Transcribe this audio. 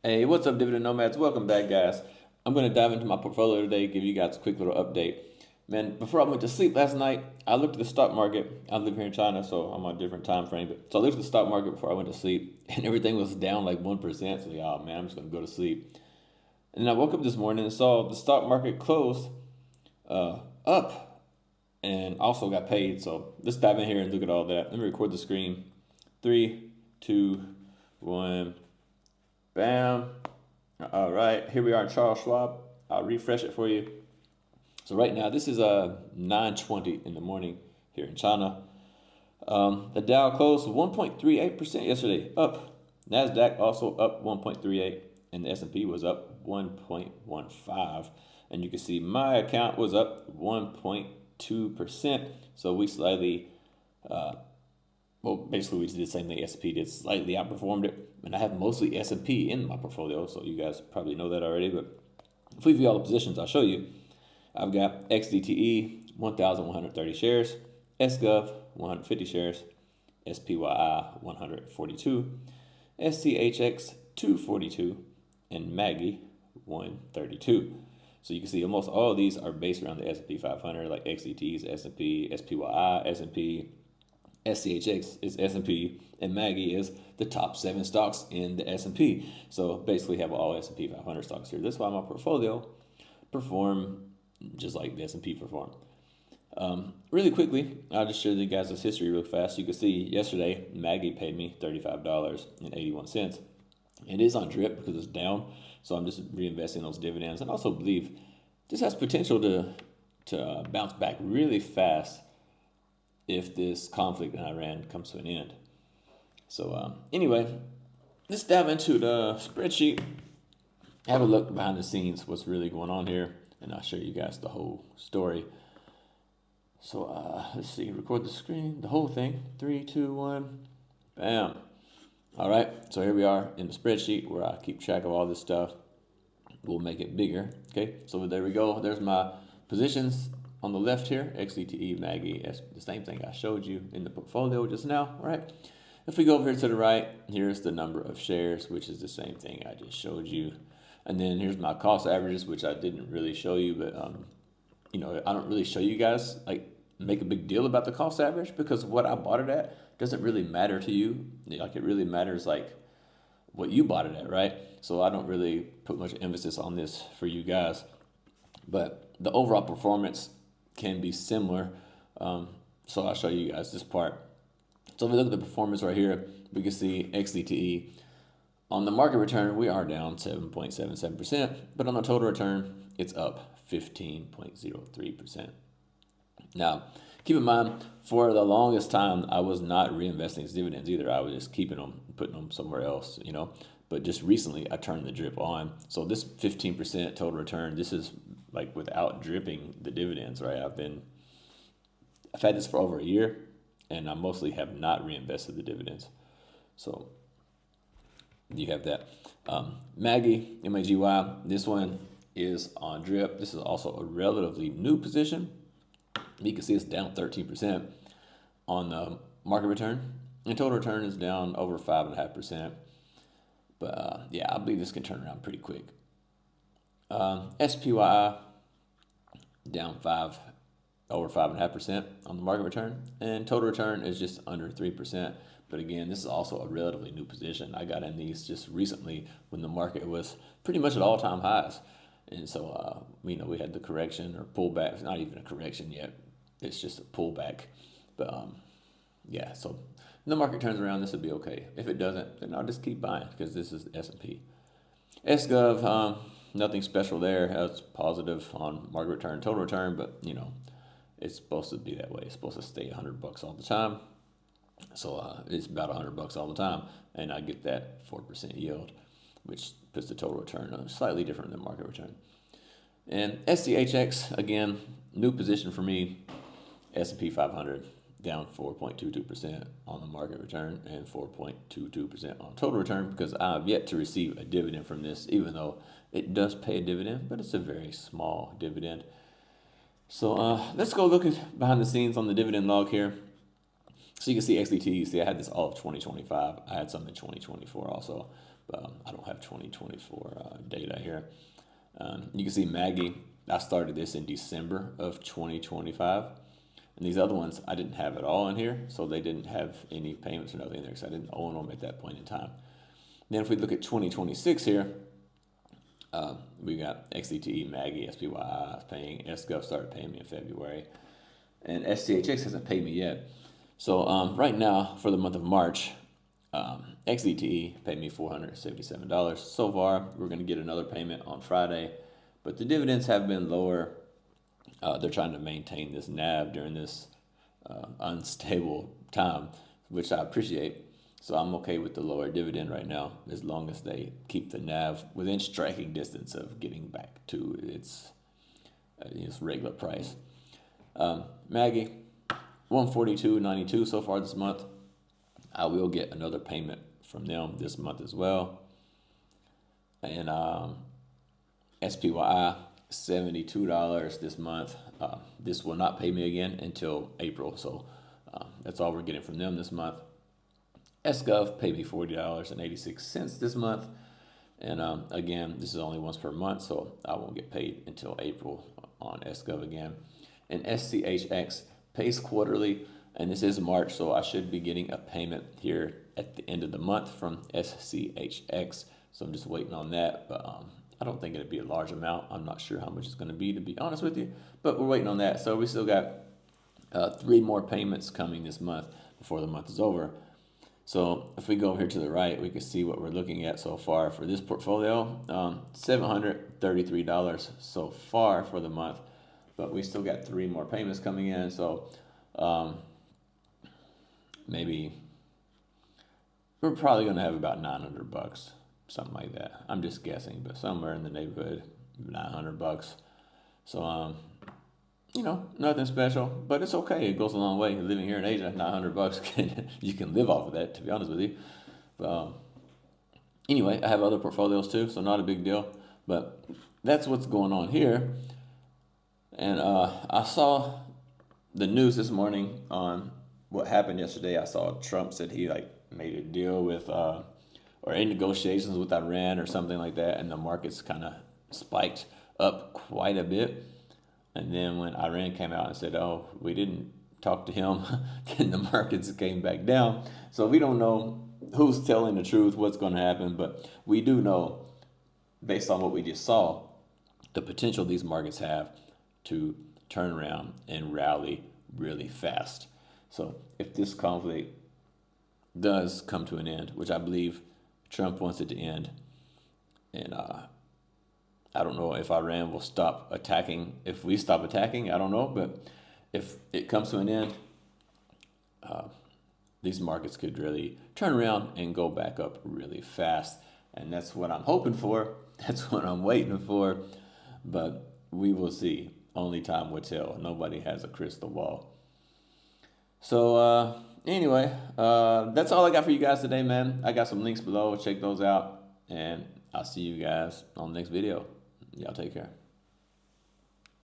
Hey, what's up, Dividend Nomads? Welcome back, guys. I'm going to dive into my portfolio today, give you guys a quick little update. Man, before I went to sleep last night, I looked at the stock market. I live here in China, so I'm on a different time frame. So I looked at the stock market before I went to sleep, and everything was down like 1%. So, yeah, man, I'm just going to go to sleep. And then I woke up this morning and saw the stock market closed up and also got paid. So let's dive in here and look at all that. Let me record the screen. Three, two, one, bam. All right, here we are in Charles Schwab. I'll refresh it for you. So right now, this is 9:20 in the morning here in China. The Dow closed 1.38% yesterday, up. Nasdaq also up 1.38, and the S&P was up 1.15. And you can see my account was up 1.2%. So we slightly, basically we did the same thing S&P did, slightly outperformed it. And I have mostly S&P in my portfolio, so you guys probably know that already. But if we view all the positions, I'll show you. I've got XDTE, 1,130 shares, SGov, 150 shares, SPYI, 142, SCHX, 242, and Maggie, 132. So you can see almost all of these are based around the S&P 500, like XDT's S&P, SPYI, S&P, SCHX is S&P, and Maggie is the top 7 stocks in the S&P. So basically have all S&P 500 stocks here. That's why my portfolio perform just like the S&P performed. Really quickly, I'll just show you guys this history real fast. You can see yesterday, Maggie paid me $35.81. It is on drip because it's down, so I'm just reinvesting those dividends. And I also believe this has potential to bounce back really fast if this conflict in Iran comes to an end. So anyway, let's dive into the spreadsheet. Have a look behind the scenes, what's really going on here, and I'll show you guys the whole story. So let's see, record the screen, the whole thing. 3, 2, 1, bam. All right, so here we are in the spreadsheet where I keep track of all this stuff. We'll make it bigger, okay? So there we go. There's my positions on the left here, XDTE, Maggie, the same thing I showed you in the portfolio just now, all right? If we go over here to the right, here's the number of shares, which is the same thing I just showed you. And then here's my cost averages, which I didn't really show you, but I don't really show you guys, like, make a big deal about the cost average because what I bought it at doesn't really matter to you. Like, it really matters, like, what you bought it at, right? So I don't really put much emphasis on this for you guys. But the overall performance can be similar. So I'll show you guys this part. So if we look at the performance right here, we can see XDTE. On the market return, we are down 7.77%, but on the total return, it's up 15.03%. Now, keep in mind, for the longest time, I was not reinvesting these dividends either. I was just keeping them, putting them somewhere else, But just recently, I turned the drip on. So this 15% total return, this is like without dripping the dividends, right? I've had this for over a year, and I mostly have not reinvested the dividends. So you have that. Maggie, MAGY, this one is on drip. This is also a relatively new position. You can see it's down 13% on the market return. And total return is down over 5.5%. But yeah, I believe this can turn around pretty quick. SPYI down over 5.5% on the market return, and total return is just under 3%. But again, this is also a relatively new position. I got in these just recently when the market was pretty much at all-time highs, and so we had the correction or pullback. It's not even a correction yet; it's just a pullback. But yeah, so when the market turns around, this would be okay. If it doesn't, then I'll just keep buying because this is S&P. SGov, nothing special there. It's positive on market return, total return, but it's supposed to be that way. It's supposed to stay $100 all the time. So it's about $100 all the time, and I get that 4% yield, which puts the total return slightly different than market return. And SCHX, again, new position for me. S&P 500 down 4.22% on the market return and 4.22% on total return because I have yet to receive a dividend from this, even though it does pay a dividend, but it's a very small dividend. So let's go look at behind the scenes on the dividend log here. So you can see XDT. You see I had this all of 2025. I had some in 2024 also, but I don't have 2024 data here. You can see Maggie, I started this in December of 2025. And these other ones, I didn't have it all in here, so they didn't have any payments or nothing in there because I didn't own them at that point in time. Then if we look at 2026 here, we got XDTE, Maggie, SPYI paying, SGov started paying me in February, and SCHX hasn't paid me yet. So right now, for the month of March, XDTE paid me $477 so far. We're going to get another payment on Friday, but the dividends have been lower. They're trying to maintain this NAV during this unstable time, which I appreciate. So I'm okay with the lower dividend right now, as long as they keep the NAV within striking distance of getting back to its regular price. Maggie, 142.92 so far this month. I will get another payment from them this month as well. And SPYI, $72 this month. This will not pay me again until April, so that's all we're getting from them this month. SGov paid me $40.86 this month, and again, this is only once per month, so I won't get paid until April on SGov again. And SCHX pays quarterly, and this is March, so I should be getting a payment here at the end of the month from SCHX, so I'm just waiting on that, but I don't think it'd be a large amount. I'm not sure how much it's going to be honest with you, but we're waiting on that. So we still got 3 more payments coming this month before the month is over. So if we go over here to the right, we can see what we're looking at so far for this portfolio. $733 so far for the month, but we still got 3 more payments coming in. So maybe we're probably going to have about $900. Something like that. I'm just guessing, but somewhere in the neighborhood, $900. So, nothing special, but it's okay. It goes a long way. Living here in Asia, $900 you can live off of that, to be honest with you. But anyway, I have other portfolios too, so not a big deal. But that's what's going on here. And I saw the news this morning on what happened yesterday. I saw Trump said he made a deal with or in negotiations with Iran or something like that, and the markets kind of spiked up quite a bit. And then when Iran came out and said, oh, we didn't talk to him, then the markets came back down. So we don't know who's telling the truth, what's going to happen, but we do know, based on what we just saw, the potential these markets have to turn around and rally really fast. So if this conflict does come to an end, which I believe Trump wants it to end, and I don't know if Iran will stop attacking. If we stop attacking, I don't know, but if it comes to an end, these markets could really turn around and go back up really fast, and that's what I'm hoping for. That's what I'm waiting for, but we will see. Only time will tell. Nobody has a crystal ball. So anyway, that's all I got for you guys today, man. I got some links below. Check those out, and I'll see you guys on the next video. Y'all take care.